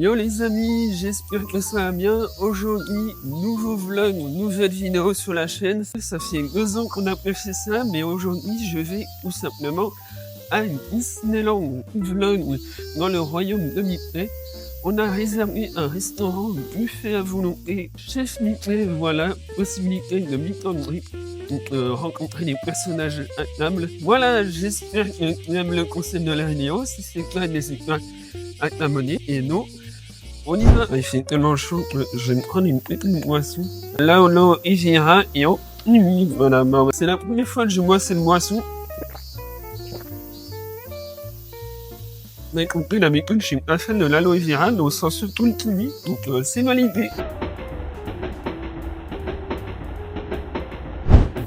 Yo les amis, j'espère que ça va bien. Aujourd'hui, nouveau vlog, nouvelle vidéo sur la chaîne. Ça fait 2 ans qu'on a pas fait ça, mais aujourd'hui je vais tout simplement à Disneyland vlog dans le royaume de Mickey. On a réservé un restaurant buffet à volonté, chef Mickey, voilà, possibilité de meet and greet. Donc rencontrer des personnages à table. Voilà, j'espère que tu aimes le concept de la vidéo. Si c'est le cas, n'hésite pas à t'abonner. Et nous, on y va. Il fait tellement chaud que je vais me prendre une petite boisson. Là, on ira et on y va. Voilà, c'est la première fois que je bois cette boisson. Vous avez compris, d'habitude, je suis pas fan de l'aloe vera, mais au sens surtout le kiwi. Donc c'est validé.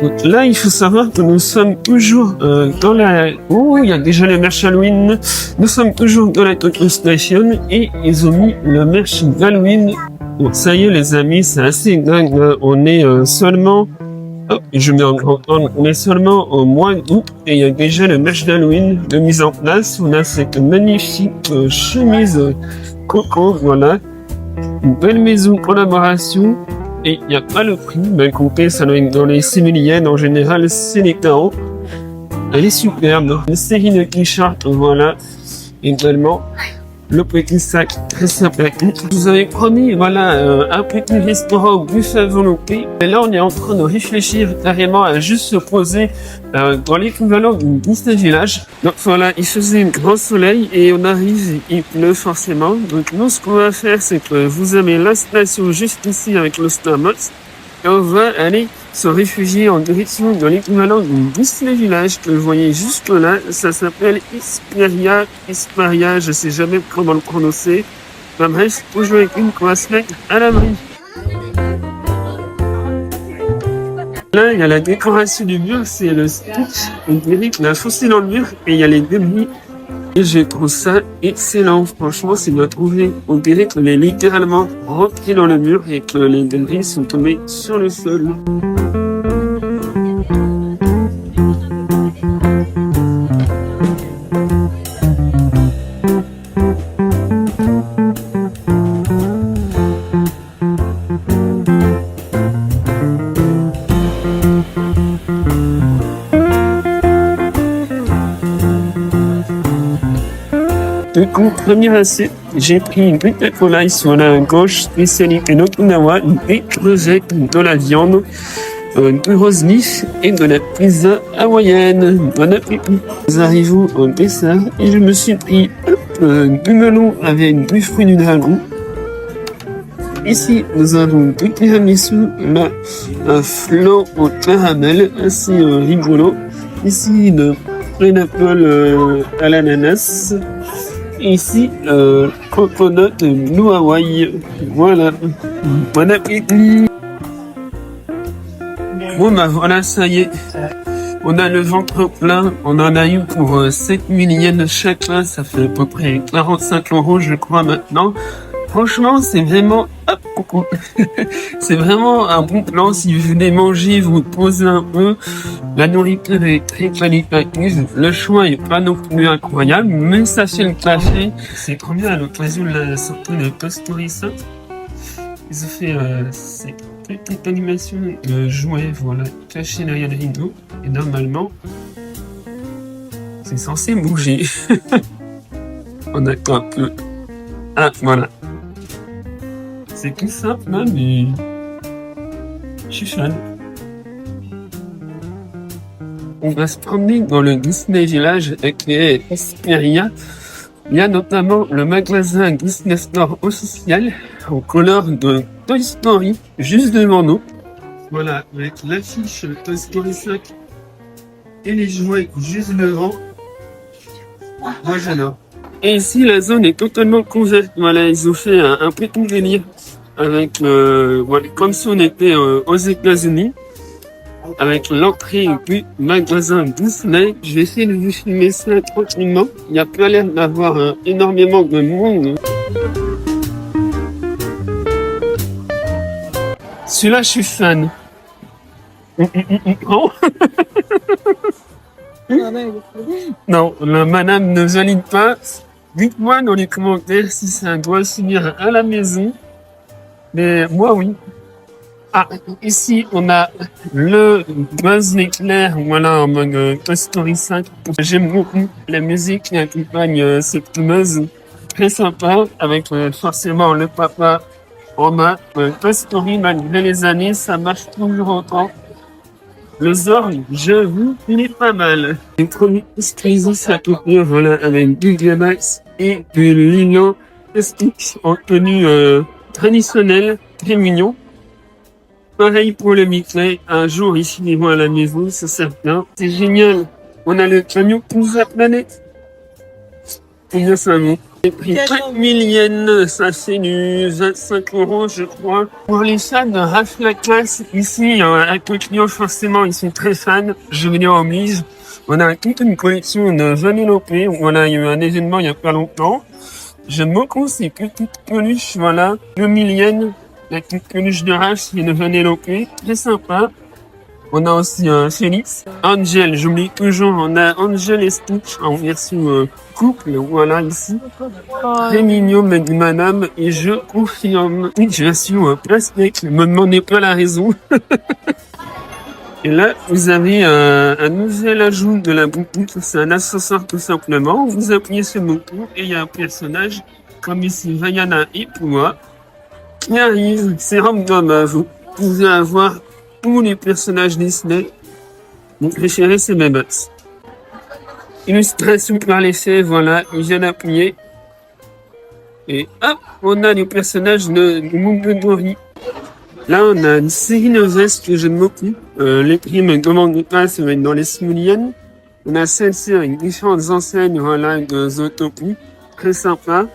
Donc là, il faut savoir que nous sommes toujours dans la... Oh, il y a déjà le merch Halloween. Nous sommes toujours dans la Tokyo Station et ils ont mis le merch d'Halloween. Bon, ça y est les amis, c'est assez dingue. Hein. On est seulement... Oh, je mets en grand temps. On est seulement au mois d'août et il y a déjà le merch d'Halloween de mise en place. On a cette magnifique chemise coco, voilà. Une belle maison collaboration. Et il n'y a pas le prix, ben comptez, ça doit être dans les 6 000 yens, en général c'est les carreaux. Elle est superbe, une série de t-shirts, voilà, également le petit sac très sympathique. Je vous avais promis, voilà, un petit restaurant au buffet à volonté. Et là on est en train de réfléchir carrément à juste se poser dans l'équivalent d'une Disney Village. Donc voilà, il faisait un grand soleil et on arrive, il pleut forcément. Donc nous ce qu'on va faire c'est que vous avez l'installation juste ici avec le Starbucks. Et on va aller se réfugier en direction de l'équivalent d'une Disney Village que vous voyez juste là. Ça s'appelle Hesperia, je sais jamais comment le prononcer. Ben bref, toujours avec une qu'on va se mettre à l'abri. Là, il y a la décoration du mur, c'est le sketch. On dirait qu'il a foncé dans le mur et il y a les débris. Et je trouve ça excellent. Franchement, c'est bien trouvé. On dirait qu'on est littéralement rentré dans le mur et que les débris sont tombés sur le sol. Donc, première assiette, j'ai pris une petite volaille sur la gauche, spécialité d'Okinawa, des crevettes, de la viande, du rose beef et de la pizza hawaïenne. Bon appétit. Nous arrivons au dessert et je me suis pris du melon avec du fruit du dragon. Ici, nous avons du tiramisu, là, un flan au caramel, assez rigolo. Ici, le pineapple à l'ananas. Ici, coconut Blue Hawaii. Voilà. Bon appétit. Bon, bah voilà, ça y est. On a le ventre plein. On en a eu pour 7 000 yens chacun. Ça fait à peu près 45 €, je crois, maintenant. Franchement, c'est vraiment... Ah, coucou. C'est vraiment un bon plan. Si vous venez manger, vous posez un peu. La nourriture est très qualitative. Le choix est pas non plus incroyable, mais ça fait le café. C'est trop bien à l'occasion de la sortie de Toy Story 5. Ils ont fait cette petite animation de jouets, voilà, caché derrière le rideau. Et normalement, c'est censé bouger. On attend un peu. Ah, voilà. C'est tout simple, hein, mais je suis fan. On va se promener dans le Disney Village avec les Hesperia. Il y a notamment le magasin Disney Store officiel en couleur de Toy Story juste devant nous. Voilà, avec l'affiche Toy Story 5 et les jouets juste devant. Moi j'adore. Et ici la zone est totalement couverte. Voilà, ils ont fait un petit délire avec voilà, comme si on était aux États-Unis. Avec l'entrée du magasin Disney. Je vais essayer de vous filmer ça tranquillement. Il n'y a pas l'air d'avoir énormément de monde. Celui-là, je suis fan. Oh. Non, la madame ne valide pas. Dites-moi dans les commentaires si ça doit finir à la maison. Mais moi, oui. Ah, ici, on a le Buzz l'éclair, voilà, en mode Toy Story 5. J'aime beaucoup la musique qui accompagne cette Buzz. Très sympa, avec forcément le papa en main. Toy Story, malgré les années, ça marche toujours autant. Le Zorg, j'avoue, il est pas mal. Les premiers Squeezie, ça tourne, voilà, avec du Max et du Lilian plastique en tenue traditionnelle, très mignon. Pareil pour le Mickey, un jour ils finiront à la maison, c'est certain. C'est génial. On a le camion pour la planète. Combien ça vaut? J'ai pris 4000 yens, ça fait du 25 € je crois. Pour les fans de Ralph Classe, ici, avec le client, forcément, ils sont très fans. Je vais dire oblige. On a toute une collection de Vanellope. Voilà, il y a eu un événement il y a pas longtemps. J'aime beaucoup ces petites peluches, voilà. 2000 yens, la petite peluche de Ralph et de Vanellope. Très sympa. On a aussi Félix. Angel, j'oublie toujours, on a Angel et Stitch en version couple, voilà ici. Très mignon, me dit madame, et je confirme. Stitch version plastique, ne me demandez pas la raison. Et là, vous avez un nouvel ajout de la boutique, c'est un accessoire tout simplement. Vous appuyez sur le bouton et il y a un personnage, comme ici, Vaiana et Puma, qui arrive. C'est random, vous pouvez avoir tous les personnages Disney. Mon préféré, c'est Mabats. Illustration par l'effet, voilà, il vient d'appuyer. Et hop, on a les personnages du monde de Dory. Là, on a une série de vestes que j'aime beaucoup. Les prix me demandent pas, ça va être dans les Smouliennes. On a celle-ci avec différentes enseignes, voilà, de Zootopie. Très sympa.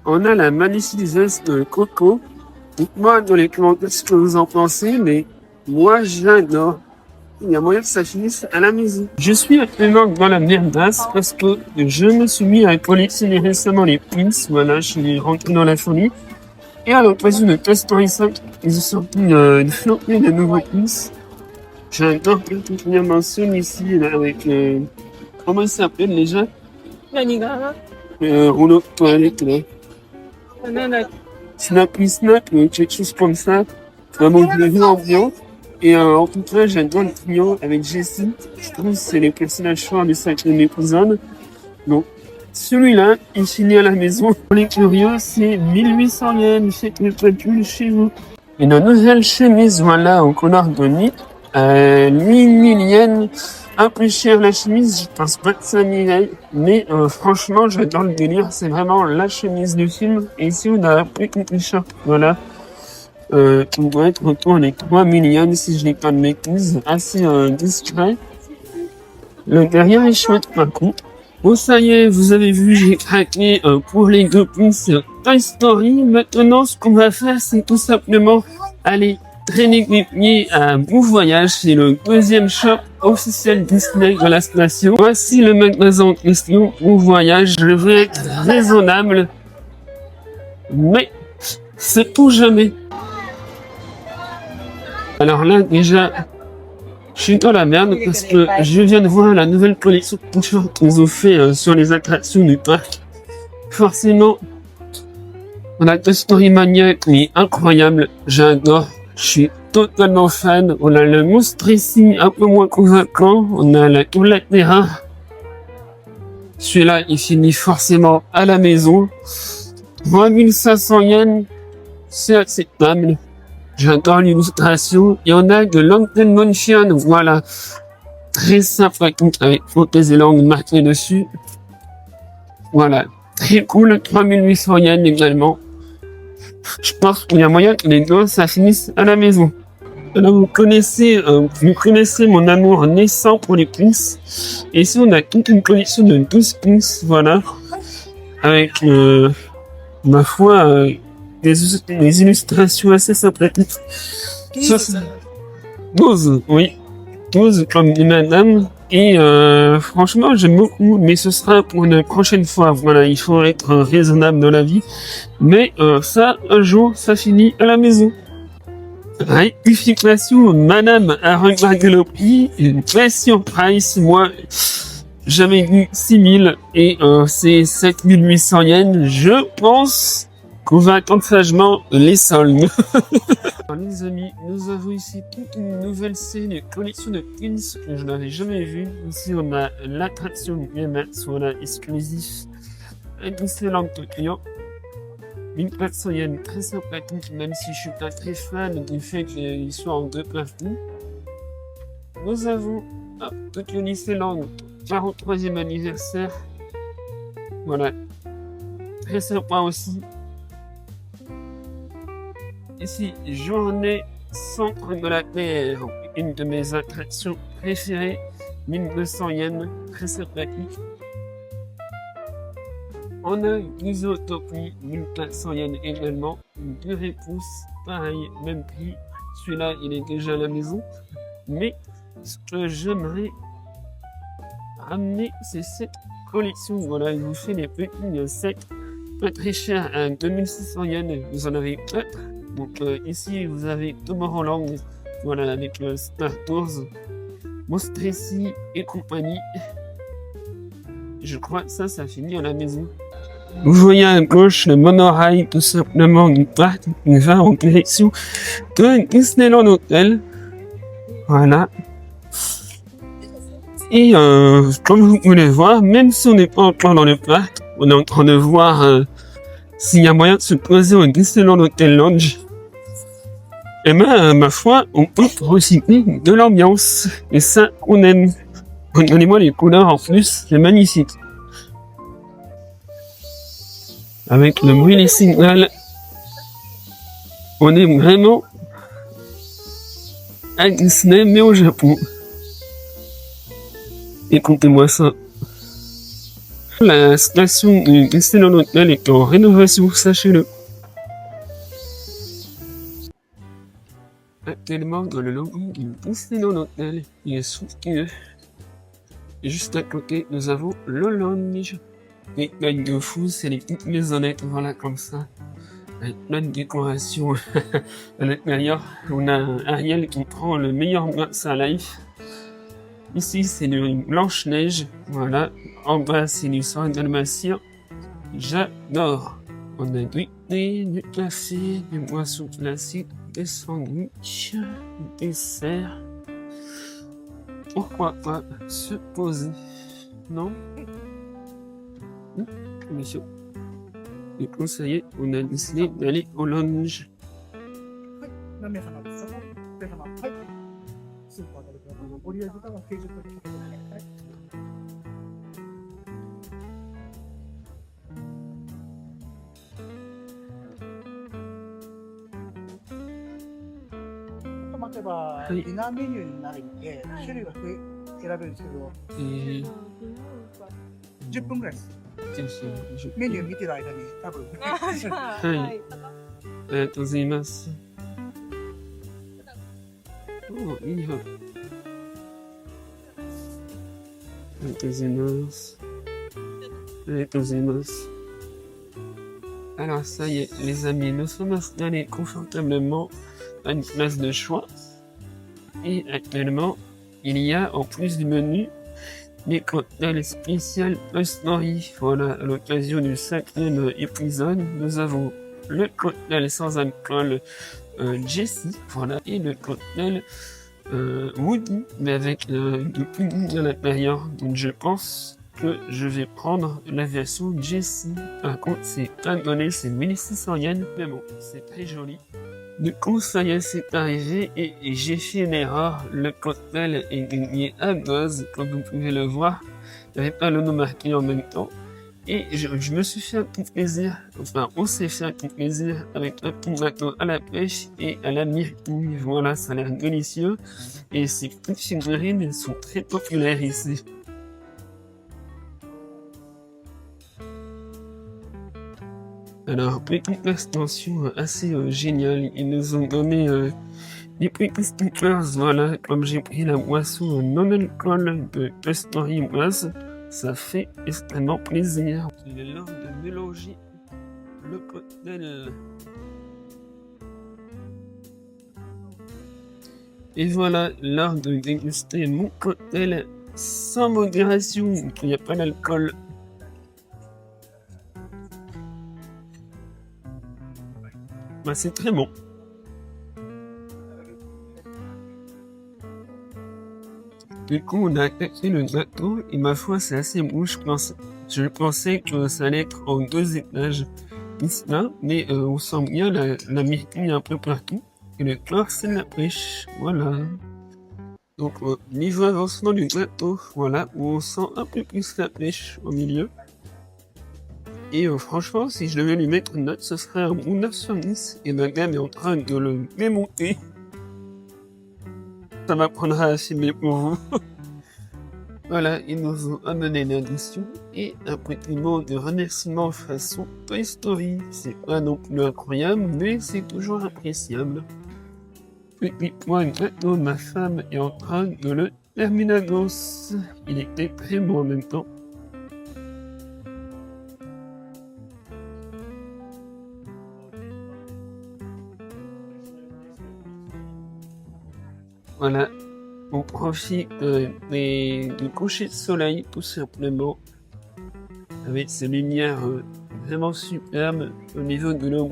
On a la magnifique veste de Coco. Dites-moi dans les commentaires ce que vous en pensez, mais moi, j'adore. Il y a moyen que ça finisse à la maison. Je suis actuellement dans la merdasse parce que je me suis mis à collectionner récemment les pins. Voilà, je suis rentré dans la folie. Et à l'occasion de Toy Story 5, ils ont sorti une flopée de nouveaux pins. J'adore particulièrement celui-ci, là, avec comment il s'appelle déjà? Rouleau de toilette, là. Snappy Snap, quelque chose comme ça. Vraiment de ambiance. Et en tout cas, j'adore le trio avec Jessie. Je trouve que c'est les personnages forts du 5e épisode. Donc, celui-là, il finit à la maison. Pour les curieux, c'est 1800 yens. Faites le calcul chez vous. Une nouvelle chemise, voilà, en couleur de nuit. 8000 yens. Un peu cher la chemise, je pense pas que ça m'irait. Mais franchement, j'adore le délire. C'est vraiment la chemise du film. Et ici, on a un petit t-shirt. Voilà. Qui doit être autour des 3 millions si je n'ai pas de bêtises, assez discret. Le derrière est chouette par contre. Bon ça y est, vous avez vu, j'ai craqué pour les 2 pouces Toy Story. Maintenant ce qu'on va faire c'est tout simplement aller traîner les pieds à Bon Voyage. C'est le 2e shop officiel Disney de la station. Voici le magasin en question, Bon Voyage. Je vais être raisonnable, mais c'est pour jamais. Alors là, déjà, je suis dans la merde parce que je viens de voir la nouvelle collection de t-shirts qu'ils ont fait sur les attractions du parc. Forcément, on a Toy Story Mania qui est incroyable, j'adore, je suis totalement fan. On a le monstre ici, un peu moins convaincant, on a la Collatera. Celui-là, il finit forcément à la maison. 3500 yens, c'est acceptable. J'adore l'illustration. Et on a de Lantern Motion, voilà. Très sympathique avec Fantasyland marqué dessus. Voilà. Très cool. 3800 yens également. Je pense qu'il y a moyen que les deux, ça finisse à la maison. Alors vous connaissez mon amour naissant pour les pins. Et ici on a toute une collection de 12 pins, voilà. Avec, ma foi, des illustrations assez sympathiques. 12, oui. 12 comme dit madame. Et franchement, j'aime beaucoup, mais ce sera pour une prochaine fois. Voilà, il faut être raisonnable dans la vie. Mais ça, un jour, ça finit à la maison. Rectification, madame a regardé le prix, une vraie surprise. Moi, jamais vu 6000 et c'est 7800 yens. Je pense qu'on va attendre sagement les soldes. Alors, les amis, nous avons ici toute une nouvelle série de collection de pins que je n'avais jamais vue. Ici, on a l'attraction MX, voilà, exclusif. Un Disneyland Tokyo. 1400 yens, très sympathique, même si je suis pas très fan du fait qu'il soit en deux plafonds. Nous avons Tokyo Disneyland, 43e anniversaire. Voilà. Très sympa aussi. Ici, journée centre de la Terre, une de mes attractions préférées. 1200 yens, très sympathique. On a Isotopie, 1400 yens également. Deux réponses, pareil, même prix. Celui-là, il est déjà à la maison. Mais ce que j'aimerais ramener, c'est cette collection. Voilà, il vous fait des petits sets pas très chers à 2600 yens. Vous en avez 4. Donc ici, vous avez Tomorrowland, voilà, avec Star Tours, Mostresi et compagnie. Je crois que ça finit à la maison. Vous voyez à gauche le monorail, tout simplement, du parc qui va en direction de Disneyland Hotel. Voilà. Et comme vous pouvez voir, même si on n'est pas encore dans le parc, on est en train de voir s'il y a moyen de se poser au Disneyland Hotel Lounge. Et ma foi, on peut recycler de l'ambiance. Et ça, on aime. Regardez-moi les couleurs en plus, c'est magnifique. Avec le bruit des signals, on est vraiment à Disney, mais au Japon. Écoutez-moi ça. La station du Disneyland Hotel est en rénovation, sachez-le. Actuellement, dans le logo du Disneyland Hotel, il est somptueux. Et juste à côté, nous avons le lounge. Et plein de fous, c'est les petites maisonnettes, voilà, comme ça. Avec plein de décorations. À l'intérieur, on a Ariel qui prend le meilleur mois de sa life. Ici, c'est une Blanche-Neige, voilà. En bas, c'est du sang dalmatien. J'adore. On a du thé, du café, des boissons classiques, des sandwichs, des desserts. Pourquoi pas se poser, non? Monsieur. Et conseiller, on a décidé d'aller au lounge. 何名様ですか？お疲れ様。はい。スーパーでご利用時間は90分で来てください。待てば、ディナーメニューになるんで、種類が選べるんですけど、10分ぐらいです。メニュー見てる間に多分。はい。ありがとうございます。お、いいよ。ありがとうございます。ありがとうございます。Alors ça y est, les amis, nous sommes installés confortablement à une place de choix. Et actuellement, il y a, en plus du menu, des cocktails spéciaux Toy Story. Voilà, à l'occasion du 5e épisode, nous avons le cocktail sans alcool Jessie, voilà, et le cocktail Woody, mais avec du pudding à l'intérieur. Donc je pense que je vais prendre la version Jessie. Par contre, c'est pas donné, c'est 1600 yens, mais bon, c'est très joli. Du coup, ça y est, c'est arrivé et j'ai fait une erreur. Le cocktail est gagné à dose, comme vous pouvez le voir. Il n'y avait pas le nom marqué en même temps. Et je me suis fait un petit plaisir, enfin, on s'est fait un petit plaisir avec un petit bateau à la pêche et à la myrtille. Voilà, ça a l'air délicieux. Et ces petites figurines sont très populaires ici. Alors, petite extension assez géniale. Ils nous ont donné des petits stickers, voilà. Comme j'ai pris la boisson non-alcool de Toy Story Buzz, ça fait extrêmement plaisir. Il est l'heure de mélanger le cocktail. Et voilà, l'heure de déguster mon cocktail sans modération, il n'y a pas d'alcool. Bah, c'est très bon. Du coup, on a attaqué le gâteau et ma foi, c'est assez beau. Je pensais que ça allait être en 2 étages ici, là, mais on sent bien la myrtille un peu partout. Et le chlore, c'est de la pêche. Voilà. Donc, niveau avancement du gâteau, voilà, où on sent un peu plus la pêche au milieu. Et franchement, si je devais lui mettre une note, ce serait un bon 9 sur 10. Et ma gamme est en train de le démonter. Ça m'apprendra à filmer pour vous. Voilà, ils nous ont amené l'addition et un petit mot de remerciement façon Toy Story. C'est pas non plus incroyable, mais c'est toujours appréciable. Petit point gâteau, ma femme est en train de le terminer à gosse. Il était très bon en même temps. Voilà, on profite du coucher de soleil tout simplement, avec ces lumières vraiment superbes au niveau de l'eau.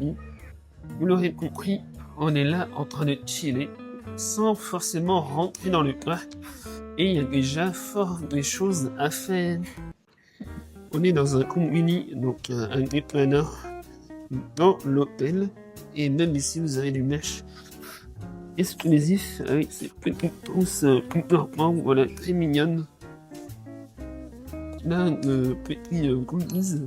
Vous l'aurez compris, on est là en train de chiller, sans forcément rentrer dans le parc, et il y a déjà fort des choses à faire. On est dans un combini, donc un dépanneur dans l'hôtel, et même ici vous avez du merch exclusif avec ces petites trousses Peter Pan, voilà, très mignonnes. Là, de petits goodies.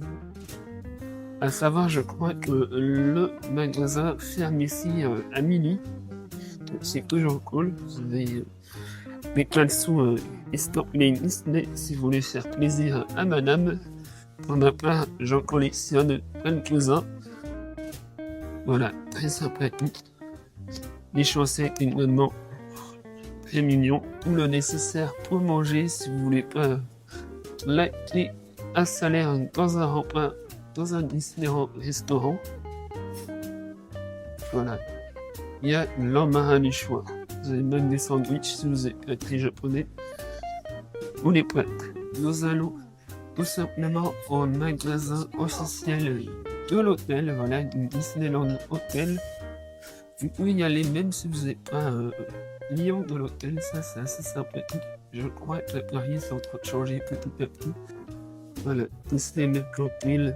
À savoir, je crois que le magasin ferme ici à minuit. Donc c'est toujours cool. Vous avez des caleçons estampillés Disney si vous voulez faire plaisir à madame. Pour ma part, j'en collectionne quelques-uns. Voilà, très sympathique. Les chaussettes également très mignons. Tout le nécessaire pour manger si vous voulez pas la clé à salaire dans un repas, dans un Disney restaurant. Voilà. Il y a l'embarras du choix. Vous avez même des sandwichs si vous êtes très japonais. On est prêt. Nous allons tout simplement au magasin officiel de l'hôtel. Voilà, du Disneyland Hotel. Vous pouvez y aller même si vous n'êtes pas client de l'hôtel, ça c'est assez sympathique. Je crois que la parier est en train de changer petit à petit. Voilà, Disney Mercantile.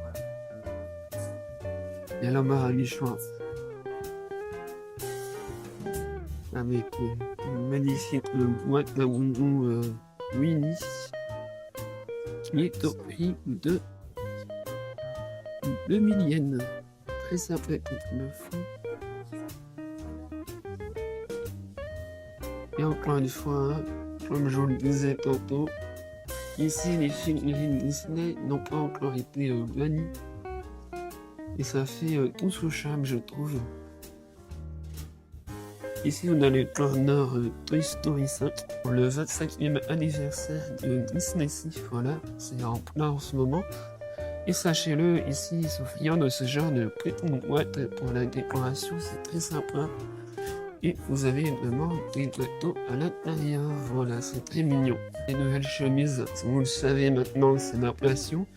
Il y a l'embarras du choix. Avec une magnifique boîte à bonbons Winnie qui est au prix de 2000 yens. Très sympathique le fond. Et encore une fois, comme je vous le disais tantôt, ici les figurines Disney n'ont pas encore été bannies. Et ça fait tout son charme, je trouve. Ici on a le corner Toy Story 5 pour le 25e anniversaire de Disney Sea. Voilà, c'est en plein en ce moment. Et sachez-le, ici, sauf il y en a ce genre de petite boîte pour la décoration, c'est très sympa. Et vous avez évidemment des gâteaux à l'intérieur. Voilà, c'est très mignon. Les nouvelles chemises, vous le savez maintenant, c'est ma passion.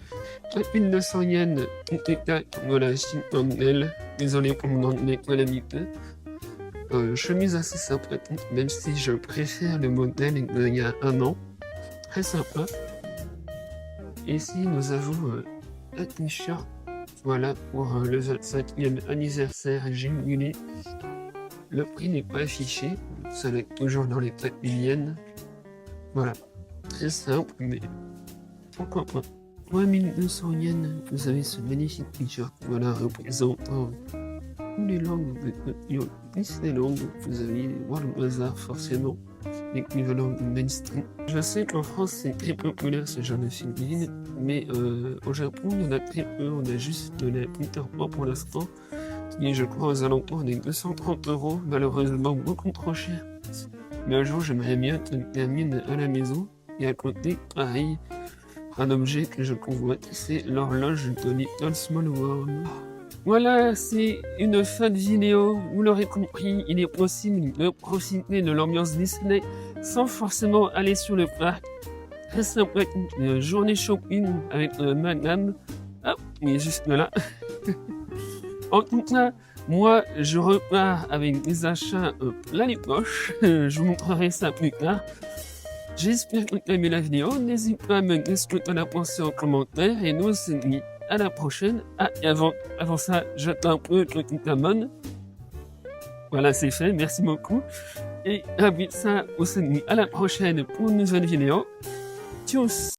4200 yens, tout est voilà, Chintangel. Désolé pour mon anglais calamiteux. Chemise assez sympathique, même si je préfère le modèle d'il y a un an. Très sympa. Ici, nous avons un t-shirt. Voilà, pour le 25e anniversaire jubilé. Le prix n'est pas affiché, ça va être toujours dans les 4000 yens. Voilà, très simple, mais pourquoi pas. 3200 yens, vous avez ce magnifique t-shirt, voilà, représentant tous les langues de Disneyland. Vous avez World Bazaar, forcément, l'équivalent de Main Street. Je sais qu'en France, c'est très populaire ce genre de figurines, mais au Japon, il y en a très peu. On a juste de la Peter Pan pour l'instant. Et je crois aux alentours des 230 €, malheureusement beaucoup trop cher. Mais un jour, j'aimerais bien que je termine à la maison. Et à côté, pareil, un objet que je convoite, c'est l'horloge de Little Small World. Voilà, c'est une fin de vidéo. Vous l'aurez compris, il est possible de profiter de l'ambiance Disney sans forcément aller sur le parc. Ça peut être une journée shopping avec madame. Hop, il est juste là. En tout cas, moi, je repars avec des achats plein les poches. Je vous montrerai ça plus tard. J'espère que vous avez aimé la vidéo. N'hésitez pas à me dire ce que tu en as pensé en commentaire. Et nous, on se dit à la prochaine. Ah, et avant ça, j'attends un peu que tu t'abonnes. Voilà, c'est fait. Merci beaucoup. Et avec ça, on se dit à la prochaine pour une nouvelle vidéo. Tchuss!